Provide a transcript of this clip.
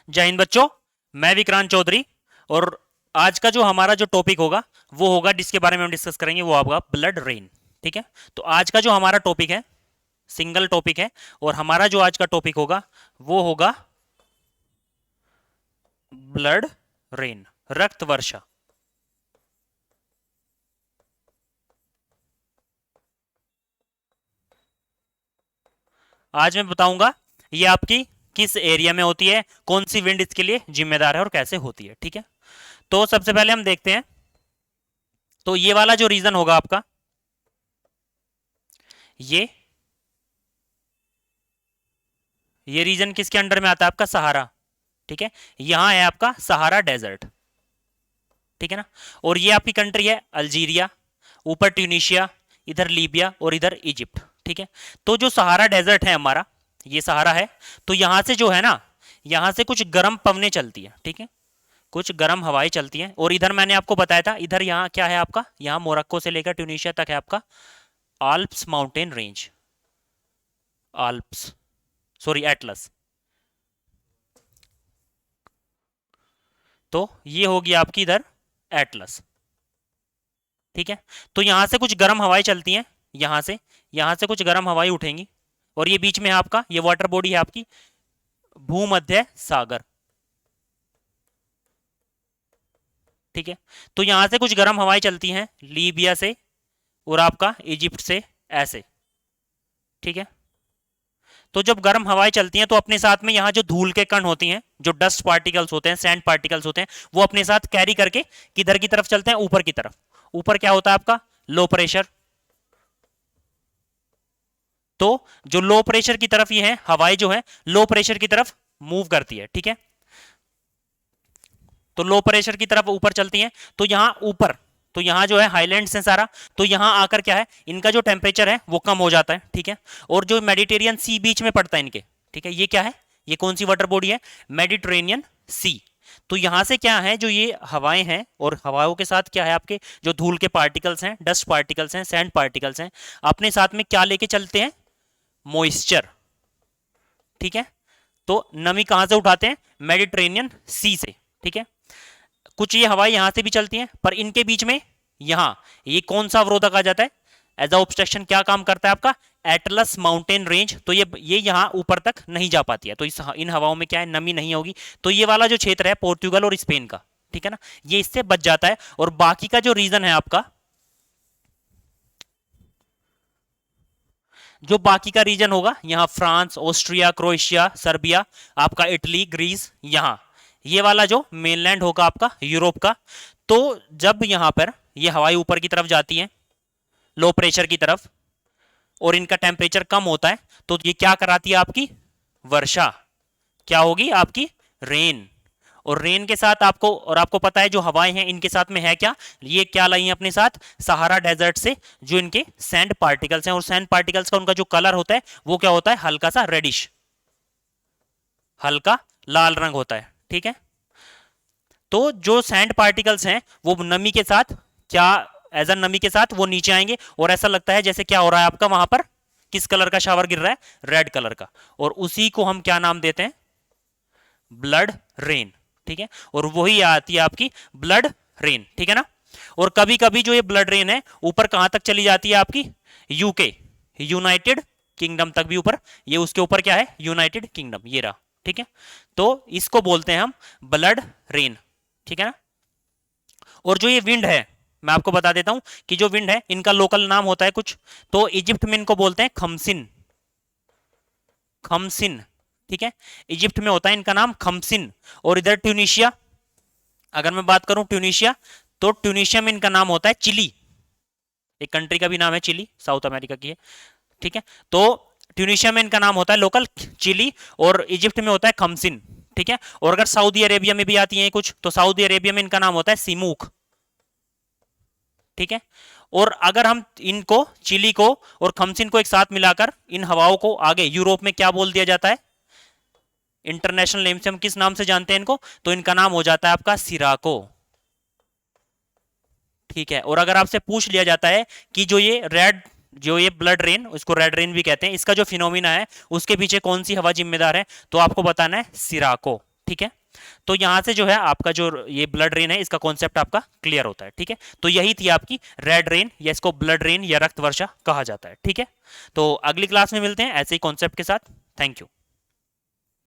जय हिंद बच्चों। मैं विक्रांत चौधरी। और आज का जो हमारा जो टॉपिक होगा वो होगा, जिसके बारे में हम डिस्कस करेंगे, वो आपका ब्लड रेन। ठीक है। तो आज का जो हमारा टॉपिक है, सिंगल टॉपिक है, और हमारा जो आज का टॉपिक होगा वो होगा ब्लड रेन, रक्त वर्षा। आज मैं बताऊंगा ये आपकी किस एरिया में होती है, कौन सी विंड इसके लिए जिम्मेदार है और कैसे होती है। ठीक है। तो सबसे पहले हम देखते हैं। तो ये वाला जो रीजन होगा आपका, ये ये रीजन किसके अंडर में आता है? आपका सहारा। ठीक है। यहां है आपका सहारा डेजर्ट। ठीक है ना। और ये आपकी कंट्री है अल्जीरिया, ऊपर ट्यूनिशिया, इधर लीबिया और इधर इजिप्ट। ठीक है। तो जो सहारा डेजर्ट है हमारा, ये सहारा है। तो यहां से जो है ना, यहां से कुछ गर्म पवनें चलती है। ठीक है। कुछ गर्म हवाएं चलती हैं। और इधर मैंने आपको बताया था, इधर यहाँ क्या है आपका, यहाँ मोरक्को से लेकर ट्यूनिशिया तक है आपका Alps mountain range. Alps, sorry, Atlas. तो ये होगी आपकी इधर एटलस। ठीक है। तो यहां से कुछ गर्म हवाएं चलती हैं, यहां से कुछ गर्म हवाएं उठेंगी। और ये बीच में है आपका, ये वाटर बॉडी है आपकी भूमध्य सागर। ठीक है। तो यहां से कुछ गर्म हवाएं चलती हैं लीबिया से और आपका इजिप्ट से, ऐसे। ठीक है। तो जब गर्म हवाएं चलती हैं तो अपने साथ में यहाँ जो धूल के कण होती हैं, जो डस्ट पार्टिकल्स होते हैं, सैंड पार्टिकल्स होते हैं, वो अपने साथ कैरी करके किधर की तरफ चलते हैं? ऊपर की तरफ। ऊपर क्या होता है आपका? Low pressure. तो जो लो प्रेशर की तरफ ये है, हवाएं जो है लो प्रेशर की तरफ मूव करती है। ठीक है। तो लो प्रेशर की तरफ ऊपर चलती हैं। तो यहां ऊपर, तो यहां जो है हाईलैंड्स है सारा, तो यहां आकर क्या है, इनका जो टेम्परेचर है वो कम हो जाता है। ठीक है। और जो मेडिटेरियन सी बीच में पड़ता है इनके, ठीक है, ये क्या है, ये कौन सी वाटर बॉडी है? मेडिटेरेनियन सी। तो यहां से क्या है, जो ये हवाएं हैं, और हवाओं के साथ क्या है, आपके जो धूल के पार्टिकल्स हैं, डस्ट पार्टिकल्स हैं, सैंड पार्टिकल्स हैं, अपने साथ में क्या लेके चलते हैं? मॉइस्चर। ठीक है। तो नमी कहां से उठाते हैं? मेडिटेरेनियन सी से। ठीक है। कुछ ये हवाएं यहां से भी चलती हैं, पर इनके बीच में यहां ये कौन सा अवरोधक आ जाता है? एज अ ऑब्स्ट्रक्शन क्या काम करता है आपका? Atlas mountain range. तो ये यहां ऊपर तक नहीं जा पाती है। तो इन हवाओं में क्या है, नमी नहीं होगी। तो ये वाला जो क्षेत्र है पोर्तुगल और स्पेन का, ठीक है ना, ये इससे बच जाता है। और बाकी का जो रीजन है आपका, जो बाकी का रीजन होगा, यहाँ फ्रांस, ऑस्ट्रिया, क्रोएशिया, सर्बिया, आपका इटली, ग्रीस, यहाँ ये वाला जो मेनलैंड होगा आपका यूरोप का। तो जब यहां पर ये हवाएं ऊपर की तरफ जाती हैं, लो प्रेशर की तरफ, और इनका टेम्परेचर कम होता है, तो ये क्या कराती है? आपकी वर्षा। क्या होगी? आपकी रेन। और रेन के साथ आपको, और आपको पता है जो हवाएं हैं इनके साथ में है क्या, ये क्या लाई हैं अपने साथ? सहारा डेजर्ट से जो इनके सैंड पार्टिकल्स हैं। और सैंड पार्टिकल्स का उनका जो कलर होता है वो क्या होता है? हल्का सा रेडिश, हल्का लाल रंग होता है। ठीक है। तो जो सैंड पार्टिकल्स हैं वो नमी के साथ क्या, एज अ नमी के साथ वो नीचे आएंगे, और ऐसा लगता है जैसे क्या हो रहा है आपका वहां पर, किस कलर का शावर गिर रहा है? रेड कलर का। और उसी को हम क्या नाम देते हैं? Blood rain. ठीक है। और वही आती है आपकी ब्लड रेन। ठीक है ना। और कभी कभी जो ये ब्लड रेन है ऊपर कहां तक चली जाती है? आपकी यूके, यूनाइटेड किंगडम तक भी ऊपर। ये उसके ऊपर क्या है? यूनाइटेड किंगडम, ये रहा। ठीक है। तो इसको बोलते हैं हम ब्लड रेन। ठीक है ना। और जो ये विंड है, मैं आपको बता देता हूं कि जो विंड है इनका लोकल नाम होता है कुछ। तो इजिप्ट में इनको बोलते हैं खमसिन। खमसिन। ठीक है। इजिप्ट में होता है इनका नाम खमसिन। और इधर ट्यूनिशिया, अगर मैं बात करूं ट्यूनिशिया, तो ट्यूनिशिया में इनका नाम होता है चिली। एक कंट्री का भी नाम है चिली, साउथ अमेरिका की है। ठीक है। तो ट्यूनिशिया में इनका नाम होता है लोकल चिली, और इजिप्ट में होता है खमसिन। ठीक है। और अगर सऊदी अरेबिया में भी आती हैं कुछ, तो सऊदी अरेबिया में इनका नाम होता है सिमूक। ठीक है। और अगर हम इनको, चिली को और खमसिन को एक साथ मिलाकर इन हवाओं को आगे यूरोप में क्या बोल दिया जाता है? इंटरनेशनल नेम से हम किस नाम से जानते हैं इनको? तो इनका नाम हो जाता है आपका सिराको। ठीक है। और अगर आपसे पूछ लिया जाता है कि जो ये ब्लड रेन, इसको रेड रेन भी कहते हैं, इसका जो फिनोमिना है उसके पीछे कौन सी हवा जिम्मेदार है, तो आपको बताना है सिराको। ठीक है। तो यहां से जो है आपका जो ये ब्लड रेन है इसका कॉन्सेप्ट आपका क्लियर होता है। ठीक है, तो यही थी आपकी रेड रेन, या इसको ब्लड रेन या रक्त वर्षा कहा जाता है। ठीक है, तो अगली क्लास में मिलते हैं ऐसे ही कॉन्सेप्ट के साथ। Thank you.